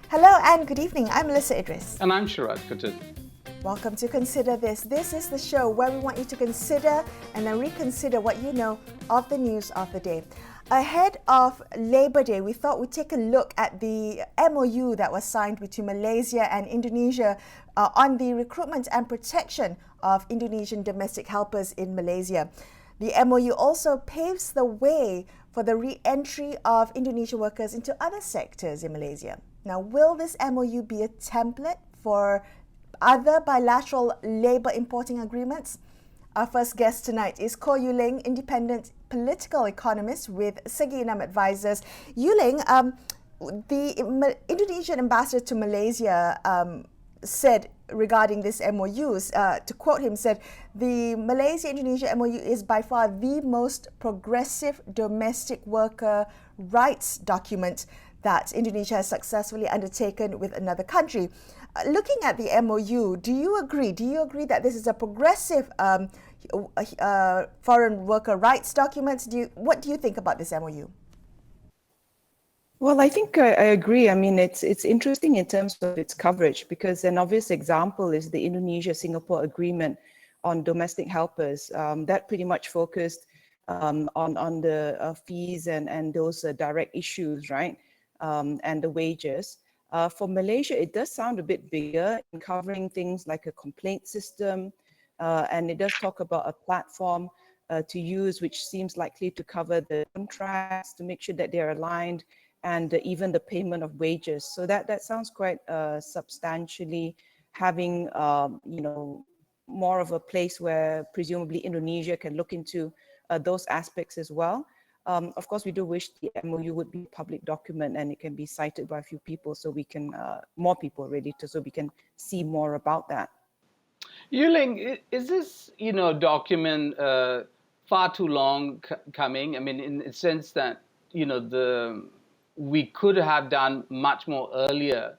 Hello and good evening. I'm Melissa Idris. And I'm Sharad Kutub. Welcome to Consider This. This is the show where we want you to consider and then reconsider what you know of the news of the day. Ahead of Labor Day, we thought we'd take a look at the MOU that was signed between Malaysia and Indonesia on the recruitment and protection of Indonesian domestic helpers in Malaysia. The MOU also paves the way for the re-entry of Indonesian workers into other sectors in Malaysia. Now, will this MOU be a template for other bilateral labour importing agreements? Our first guest tonight is Koh Yuling, independent political economist with Segi Enam Advisors. Yuling, the Indonesian ambassador to Malaysia said regarding this MOU, to quote him, said, the Malaysia-Indonesia MOU is by far the most progressive domestic worker rights document that Indonesia has successfully undertaken with another country. Looking at the MOU, do you agree? Do you agree that this is a progressive foreign worker rights document? What do you think about this MOU? Well, I think I agree. I mean, it's interesting in terms of its coverage, because an obvious example is the Indonesia-Singapore agreement on domestic helpers. That pretty much focused on the fees and those direct issues, right? And the wages. For Malaysia, it does sound a bit bigger in covering things like a complaint system, and it does talk about a platform to use, which seems likely to cover the contracts to make sure that they're aligned, and even the payment of wages. So that sounds quite substantially having, more of a place where presumably Indonesia can look into those aspects as well. Of course, we do wish the MOU would be a public document and it can be cited by a few people, so we can, more people really, so we can see more about that. Yuling, is this, document far too long coming? I mean, in the sense that, we could have done much more earlier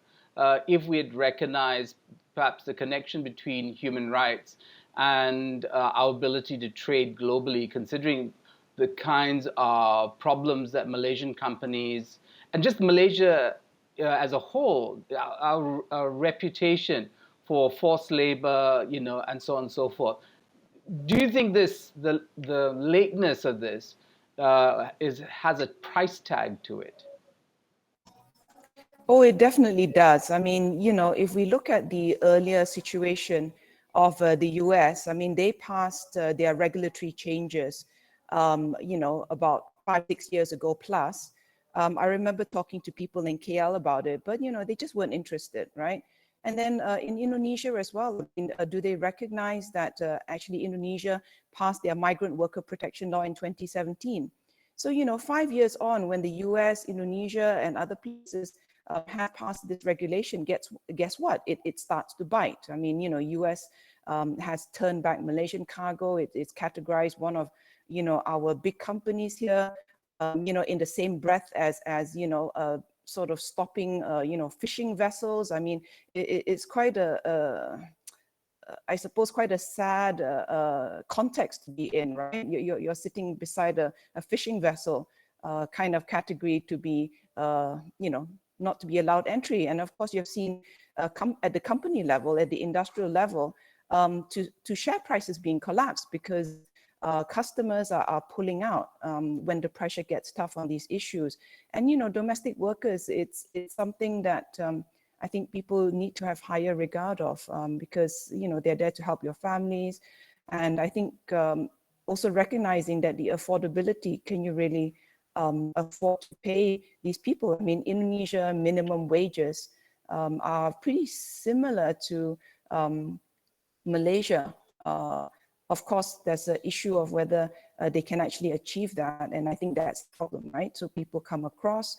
if we had recognized perhaps the connection between human rights and our ability to trade globally, considering the kinds of problems that Malaysian companies and just Malaysia as a whole, our reputation for forced labor, and so on and so forth. Do you think the lateness of this has a price tag to it? Oh, it definitely does. I mean, if we look at the earlier situation of the US, I mean, they passed their regulatory changes, about 5-6 years ago plus. I remember talking to people in KL about it, but, they just weren't interested, right? And then in Indonesia as well, do they recognize that actually Indonesia passed their migrant worker protection law in 2017? So, 5 years on, when the US, Indonesia, and other places have passed this regulation, guess what? It starts to bite. I mean, US has turned back Malaysian cargo. It's categorized one of, our big companies here, in the same breath as sort of stopping, fishing vessels. I mean, it's quite I suppose, quite a sad context to be in, right? You're sitting beside a fishing vessel kind of category to be, not to be allowed entry. And of course, you've seen at the company level, at the industrial level, to share prices being collapsed because customers are pulling out when the pressure gets tough on these issues. And, domestic workers, it's something that I think people need to have higher regard of because, they're there to help your families. And I think also recognizing that the affordability, can you really afford to pay these people? I mean, Indonesia minimum wages are pretty similar to Malaysia. Of course, there's an issue of whether they can actually achieve that. And I think that's the problem, right? So people come across,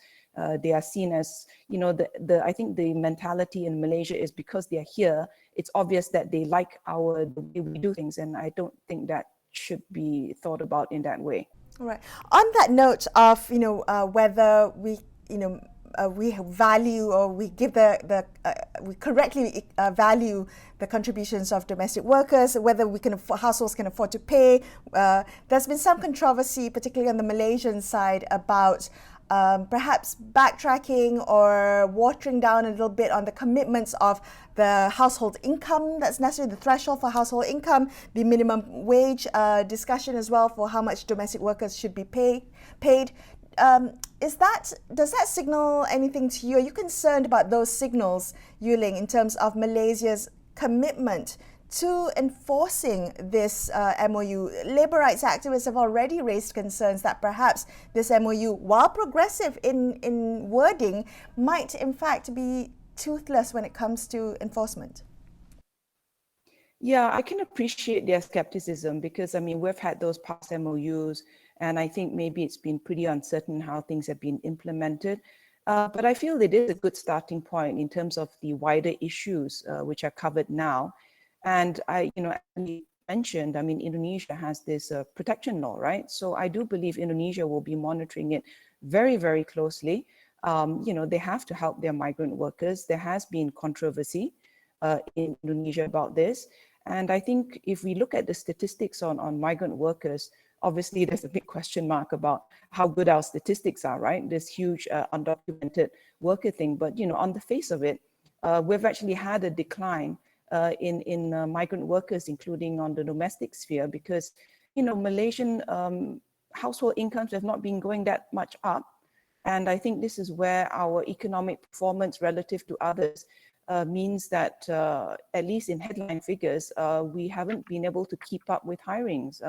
they are seen as, I think the mentality in Malaysia is because they're here, it's obvious that they like the way we do things. And I don't think that should be thought about in that way. Right. On that note of, whether we, we value or we give we correctly value the contributions of domestic workers, whether households can afford to pay. There's been some controversy, particularly on the Malaysian side, about perhaps backtracking or watering down a little bit on the commitments of the household income that's necessary, the threshold for household income, the minimum wage discussion as well for how much domestic workers should be paid. Does that signal anything to you? Are you concerned about those signals, Yuling, in terms of Malaysia's commitment to enforcing this MOU? Labour rights activists have already raised concerns that perhaps this MOU, while progressive in wording, might in fact be toothless when it comes to enforcement. Yeah, I can appreciate their skepticism because, I mean, we've had those past MOUs, and I think maybe it's been pretty uncertain how things have been implemented. But I feel it is a good starting point in terms of the wider issues which are covered now. And as you mentioned, I mean, Indonesia has this protection law, right? So I do believe Indonesia will be monitoring it very, very closely. They have to help their migrant workers. There has been controversy in Indonesia about this. And I think if we look at the statistics on migrant workers, obviously there's a big question mark about how good our statistics are, right? This huge undocumented worker thing. But, on the face of it, we've actually had a decline in migrant workers, including on the domestic sphere, because, Malaysian household incomes have not been going that much up. And I think this is where our economic performance relative to others means that, at least in headline figures, we haven't been able to keep up with hirings.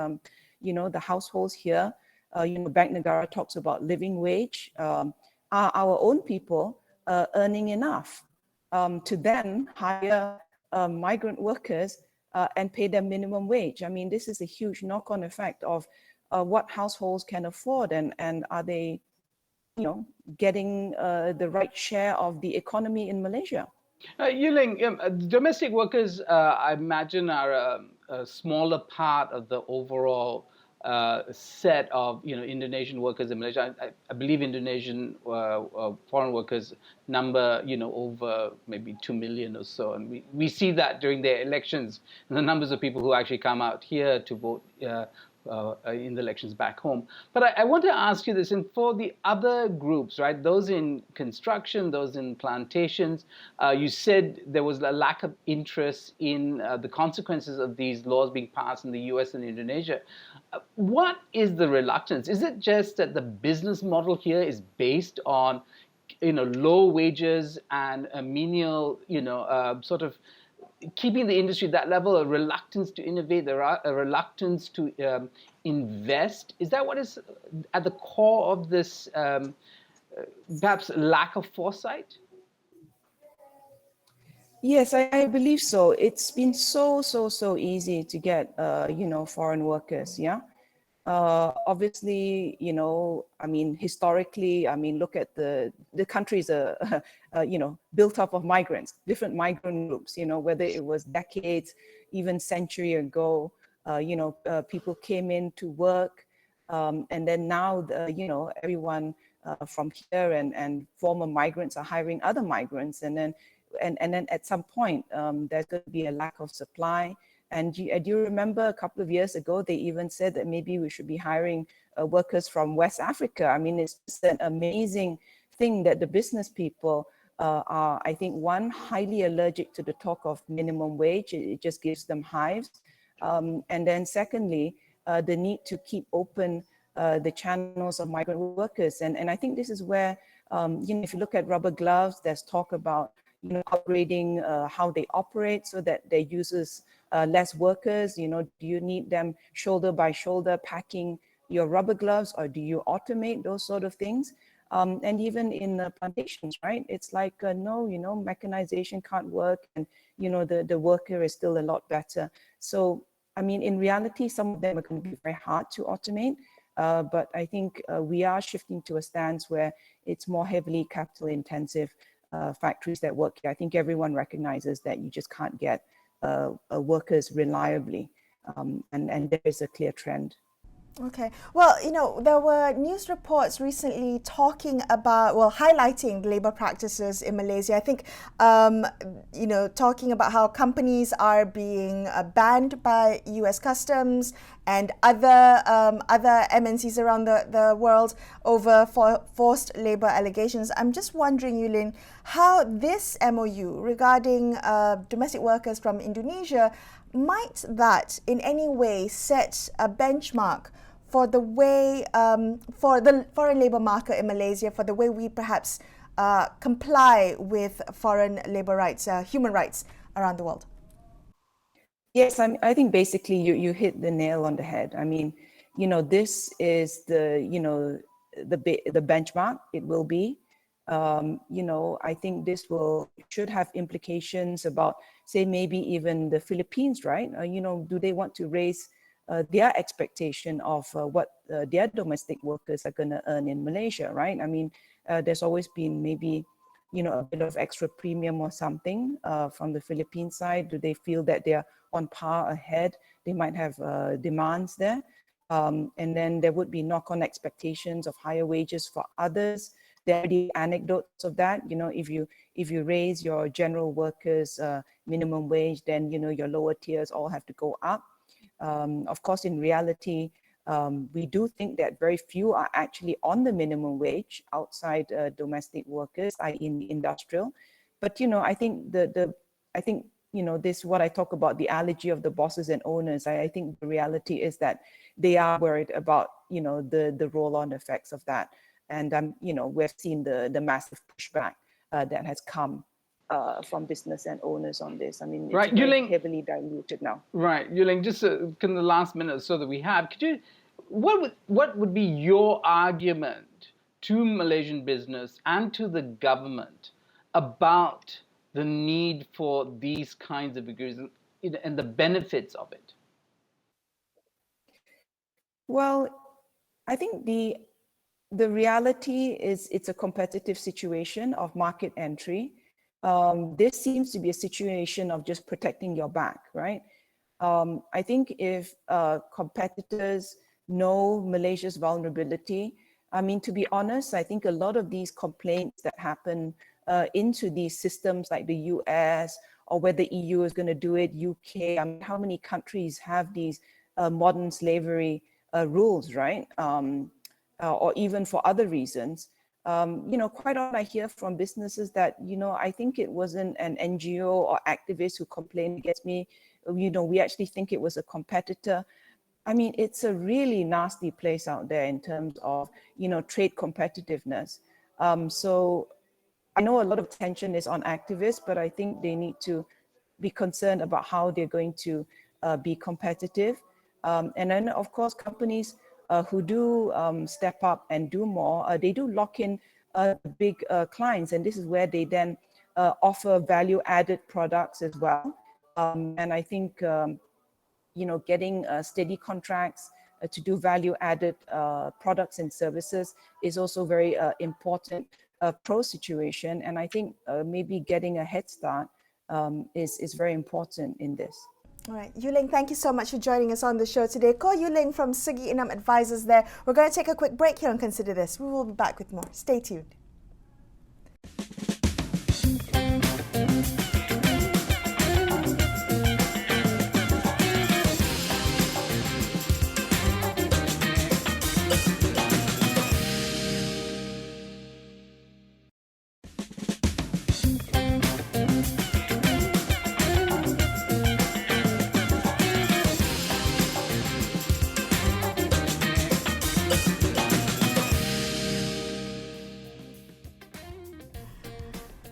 The households here, Bank Negara talks about living wage. Are our own people earning enough to then hire migrant workers and pay them minimum wage? I mean, this is a huge knock-on effect of what households can afford, and are they, getting the right share of the economy in Malaysia? Yuling, domestic workers, I imagine, are a smaller part of the overall set of Indonesian workers in Malaysia. I believe Indonesian foreign workers number over maybe 2 million or so, and we see that during their elections, and the numbers of people who actually come out here to vote in the elections back home. But I want to ask you this, and for the other groups, right, those in construction, those in plantations, you said there was a lack of interest in the consequences of these laws being passed in the US and Indonesia. What is the reluctance? Is it just that the business model here is based on low wages and a menial, sort of keeping the industry at that level, a reluctance to innovate, a reluctance to invest? Is that what is at the core of this perhaps lack of foresight? Yes, I believe so. It's been so easy to get, foreign workers, yeah? Obviously, I mean, historically, I mean, look at the countries are, built up of migrants, different migrant groups, whether it was decades, even century ago, people came in to work, and then now, everyone from here and former migrants are hiring other migrants, and then at some point, there's going to be a lack of supply. And do you remember a couple of years ago, they even said that maybe we should be hiring workers from West Africa. I mean, it's just an amazing thing that the business people are, I think, one, highly allergic to the talk of minimum wage. It just gives them hives. And then secondly, the need to keep open the channels of migrant workers. And I think this is where, if you look at rubber gloves, there's talk about, upgrading how they operate so that they uses less workers. Do you need them shoulder by shoulder packing your rubber gloves, or do you automate those sort of things? And even in plantations, right? It's like, no, mechanization can't work, and, the worker is still a lot better. So, I mean, in reality, some of them are going to be very hard to automate. But I think we are shifting to a stance where it's more heavily capital intensive factories that work here. I think everyone recognizes that you just can't get workers reliably, and there is a clear trend. Okay. Well, there were news reports recently talking about, well, highlighting labor practices in Malaysia. I think, talking about how companies are being banned by U.S. Customs and other MNCs around the world over forced labor allegations. I'm just wondering, Yulin, how this MOU regarding domestic workers from Indonesia, might that in any way set a benchmark for the way, for the foreign labor market in Malaysia, for the way we perhaps comply with foreign labor rights, human rights around the world? Yes, I think basically you hit the nail on the head. I mean, this is the benchmark. It will be. I think this should have implications about, say, maybe even the Philippines, right? Do they want to raise their expectation of what their domestic workers are going to earn in Malaysia, right? I mean, there's always been maybe, a bit of extra premium or something from the Philippine side. Do they feel that they're on par ahead? They might have demands there. And then there would be knock-on expectations of higher wages for others. There are the anecdotes of that. If you raise your general workers minimum wage, then your lower tiers all have to go up. Of course, in reality, we do think that very few are actually on the minimum wage outside domestic workers, i.e. in the industrial. But I think this is what I talk about, the allergy of the bosses and owners. I think the reality is that they are worried about the roll-on effects of that. And we've seen the massive pushback that has come from business and owners on this. I mean, it's Right, very heavily diluted now. Right, Yuling, just in the last minute or so that we have, what would be your argument to Malaysian business and to the government about the need for these kinds of agreements and the benefits of it? Well, I think the reality is it's a competitive situation of market entry. This seems to be a situation of just protecting your back, right? I think if competitors know Malaysia's vulnerability, I mean, to be honest, I think a lot of these complaints that happen into these systems like the US or where the EU is going to do it, UK, I mean, how many countries have these modern slavery rules, right? Or even for other reasons. Quite often I hear from businesses that, I think it wasn't an NGO or activist who complained against me. We actually think it was a competitor. I mean, it's a really nasty place out there in terms of, trade competitiveness. So I know a lot of attention is on activists, but I think they need to be concerned about how they're going to be competitive. And then, of course, companies who do step up and do more, they do lock in big clients. And this is where they then offer value-added products as well. And I think, getting steady contracts to do value-added products and services is also very important pro situation. And I think maybe getting a head start is very important in this. All right, Yuling, thank you so much for joining us on the show today. Ko Yuling from Segi Inam Advisors there. We're going to take a quick break here and consider this. We will be back with more. Stay tuned.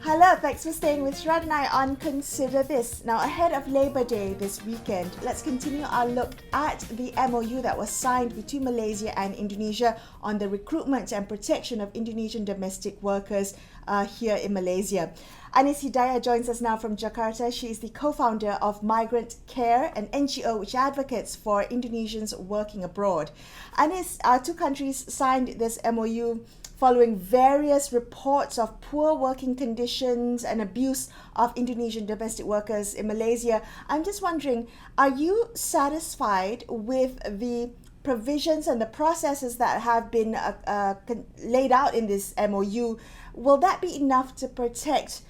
Hello, thanks for staying with Shrad and I on Consider This. Now, ahead of Labor Day this weekend, let's continue our look at the MOU that was signed between Malaysia and Indonesia on the recruitment and protection of Indonesian domestic workers here in Malaysia. Anis Hidayah joins us now from Jakarta. She is the co-founder of Migrant Care, an NGO which advocates for Indonesians working abroad. Anis, our two countries signed this MOU following various reports of poor working conditions and abuse of Indonesian domestic workers in Malaysia. I'm just wondering, are you satisfied with the provisions and the processes that have been laid out in this MOU, will that be enough to protect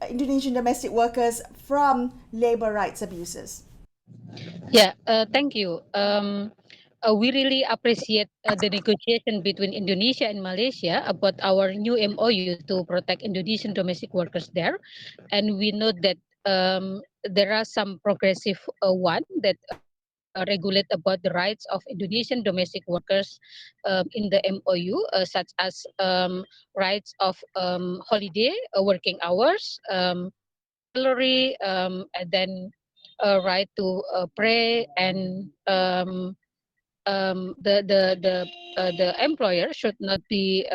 Indonesian domestic workers from labor rights abuses? Yeah, thank you. We really appreciate the negotiation between Indonesia and Malaysia about our new MOU to protect Indonesian domestic workers there. And we know that there are some progressive one that regulate about the rights of Indonesian domestic workers in the MOU, such as rights of holiday, working hours, salary, and then right to pray, and the employer should not be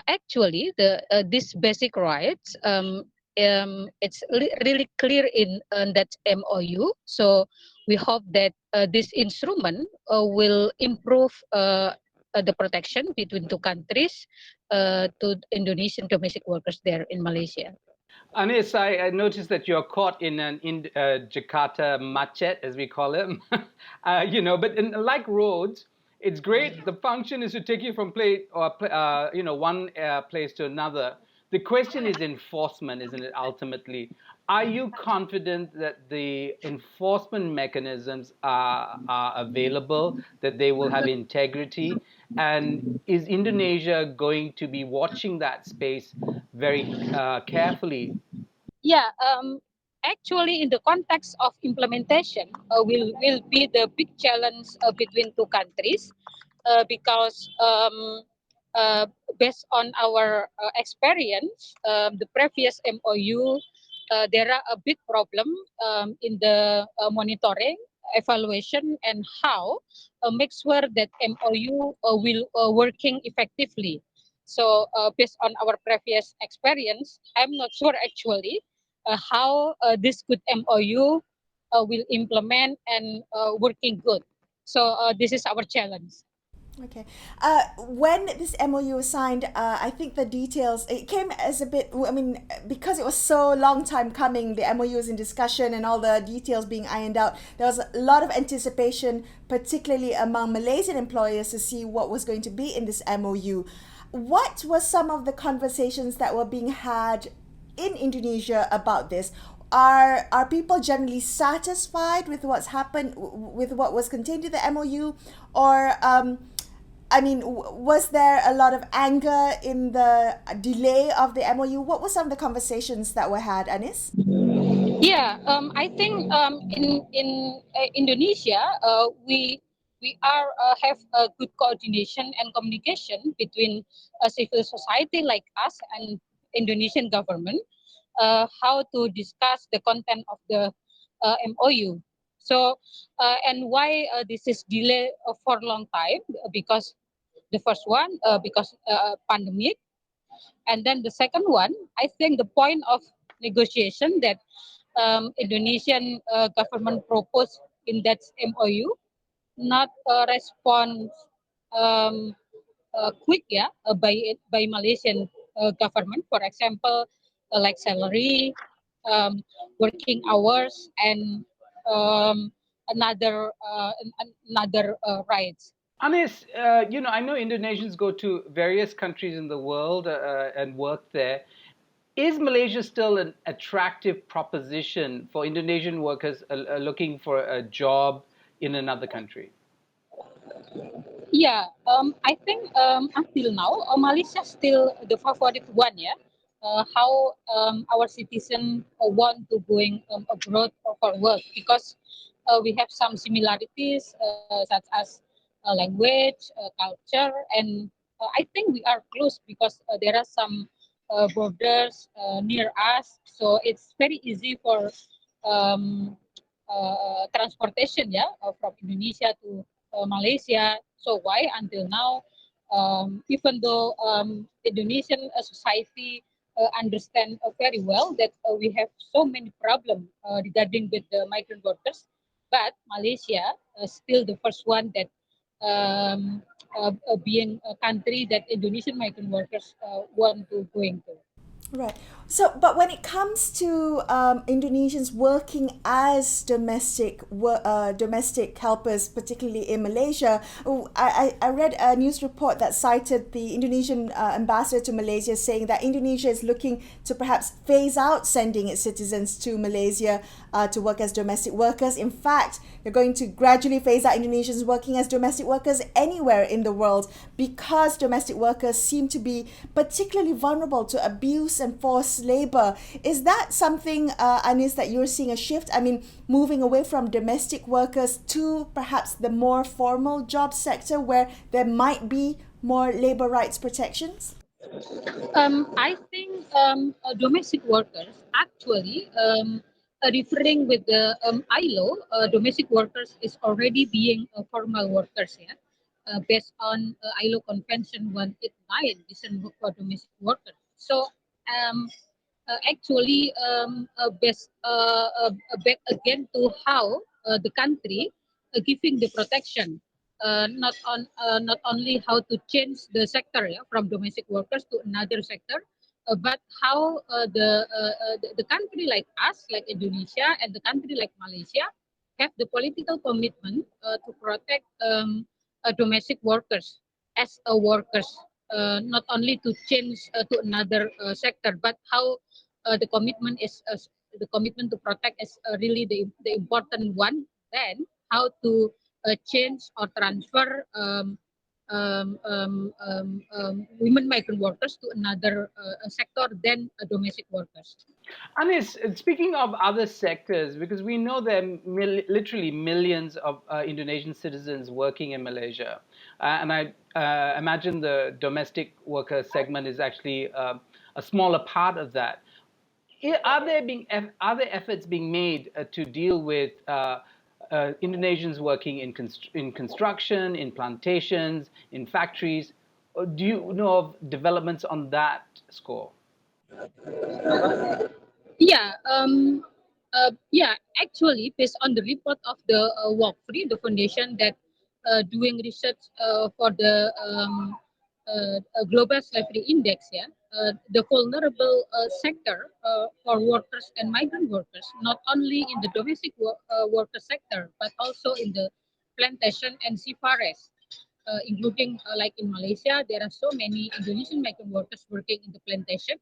actually these basic rights. It's really clear in that MOU. So we hope that this instrument will improve the protection between two countries to Indonesian domestic workers there in Malaysia. Anis, I noticed that you're caught in Jakarta macet, as we call it. But like roads, it's great. The function is to take you from one place to another. The question is enforcement, isn't it? Ultimately, are you confident that the enforcement mechanisms are available, that they will have integrity, and is Indonesia going to be watching that space very carefully? Yeah, actually, in the context of implementation, will be the big challenge between two countries, because uh, based on our experience, the previous MOU, there are a big problem in the monitoring, evaluation, and how make sure that MOU will working effectively. So based on our previous experience, I'm not sure actually how this good MOU will implement and working good. So this is our challenge. Okay. When this MOU was signed, I think the details, it came as a bit, I mean, because it was so long time coming, the MOU was in discussion and all the details being ironed out, there was a lot of anticipation, particularly among Malaysian employers, to see what was going to be in this MOU. What were some of the conversations that were being had in Indonesia about this? Are people generally satisfied with what's happened, with what was contained in the MOU, or was there a lot of anger in the delay of the MOU? What were some of the conversations that were had, Anis? Yeah, I think in Indonesia, we are have a good coordination and communication between civil society like us and Indonesian government, how to discuss the content of the MOU. So and why this is delayed for a long time, because the first one because pandemic, and then the second one, I think the point of negotiation that Indonesian government proposed in that MOU not respond um, quick, yeah, by Malaysian government. For example, like salary, working hours, and um, another rights. Anis, I know Indonesians go to various countries in the world and work there. Is Malaysia still an attractive proposition for Indonesian workers looking for a job in another country? Yeah, I think until now, Malaysia still the favorite one. Yeah, how our citizens want to going abroad for work, because we have some similarities such as language, culture, and I think we are close because there are some borders near us, so it's very easy for um, transportation. Yeah, from Indonesia to Malaysia. So why until now, even though Indonesian society understand very well that we have so many problems regarding with the migrant workers, but Malaysia still the first one that being a country that Indonesian migrant workers want to going to. Right. So, but when it comes to Indonesians working as domestic helpers, particularly in Malaysia, I read a news report that cited the Indonesian ambassador to Malaysia saying that Indonesia is looking to perhaps phase out sending its citizens to Malaysia to work as domestic workers. In fact, they're going to gradually phase out Indonesians working as domestic workers anywhere in the world because domestic workers seem to be particularly vulnerable to abuse and forced labor. Is that something, Anis, that you're seeing a shift? I mean, moving away from domestic workers to perhaps the more formal job sector where there might be more labor rights protections? I think domestic workers actually referring with the ILO, domestic workers is already being formal workers, yeah, based on ILO Convention 189, decent work for domestic workers. So um, based back again to how the country giving the protection, not only how to change the sector, yeah, from domestic workers to another sector, but how the country like us, like Indonesia, and the country like Malaysia have the political commitment to protect domestic workers as a workers, not only to change to another sector, but how the commitment to protect is really the important one. Then how to change or transfer women migrant workers to another sector than domestic workers. Anis, speaking of other sectors, because we know there are literally millions of Indonesian citizens working in Malaysia, and I imagine the domestic worker segment is actually a smaller part of that. Are there efforts being made to deal with Indonesians working in construction, in plantations, in factories? Or do you know of developments on that score? Yeah, actually, based on the report of the Walk Free, the foundation that doing research for the Global Slavery Index, yeah, the vulnerable sector for workers and migrant workers, not only in the domestic worker sector, but also in the plantation and sea forest. Including like in Malaysia, there are so many Indonesian migrant workers working in the plantation,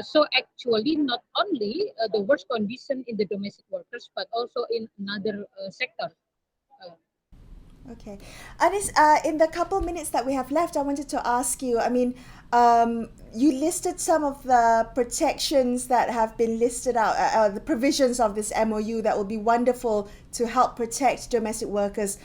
so actually, not only the worst condition in the domestic workers, but also in another sector. Uh, Okay. Anis, in the couple minutes that we have left, I wanted to ask you, I mean, you listed some of the protections that have been listed out, the provisions of this MOU that will be wonderful to help protect domestic workers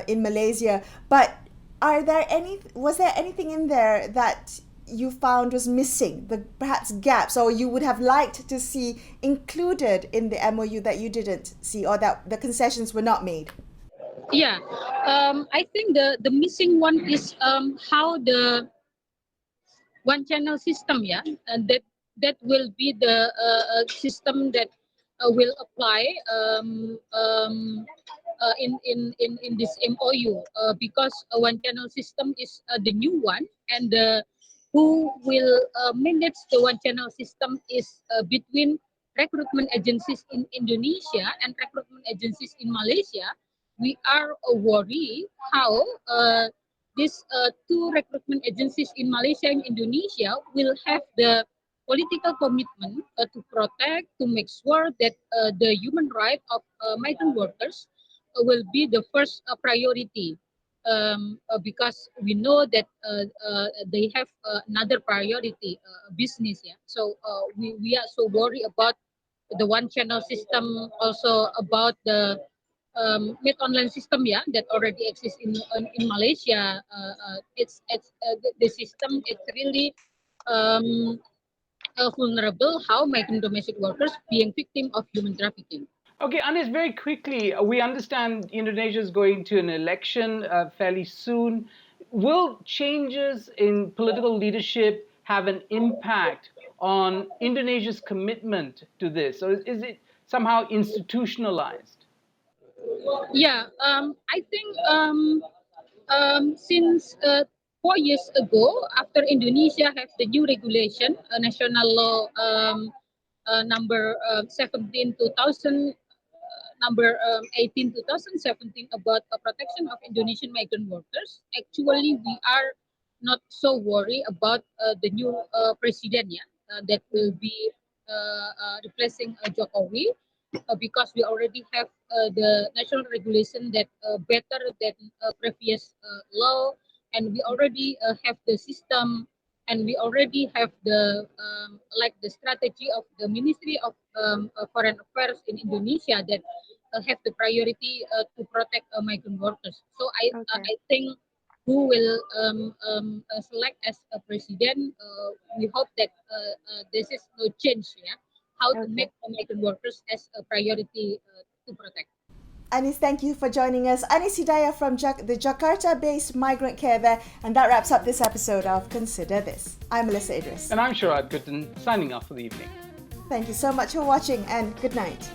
in Malaysia. But was there anything in there that you found was missing, the perhaps gaps, or you would have liked to see included in the MOU that you didn't see, or that the concessions were not made? yeah, I think the missing one is how the OneChannel system, yeah, and that will be the system that will apply in this MOU, because OneChannel system is the new one, and who will manage the OneChannel system is between recruitment agencies in Indonesia and recruitment agencies in Malaysia. We are worried how these two recruitment agencies in Malaysia and Indonesia will have the political commitment to protect, to make sure that the human right of migrant workers will be the first priority, because we know that they have another priority, business. Yeah, so we are so worried about the one channel system, also about the mid online system, yeah, that already exists in Malaysia. The system, it's really um, vulnerable how migrant domestic workers being victim of human trafficking. Okay, Anis, very quickly, we understand Indonesia is going to an election fairly soon. Will changes in political leadership have an impact on Indonesia's commitment to this? Or is it somehow institutionalized? Yeah, I think since 4 years ago, after Indonesia have the new regulation, national law number 17 2000, number 18 2017 about protection of Indonesian migrant workers. Actually, we are not so worried about the new president, yeah, that will be replacing Jokowi, because we already have the national regulation that better than previous law, and we already have the system, and we already have the like the strategy of the Ministry of Foreign Affairs in Indonesia that have the priority to protect migrant workers. So Okay. I think who will select as a president, we hope that this is no change, yeah, how to Okay. make migrant workers as a priority to protect. Anis, thank you for joining us. Anis Hidayah from the Jakarta-based migrant care there. And that wraps up this episode of Consider This. I'm Melissa Idris. And I'm Sharad Gooden, signing off for the evening. Thank you so much for watching and good night.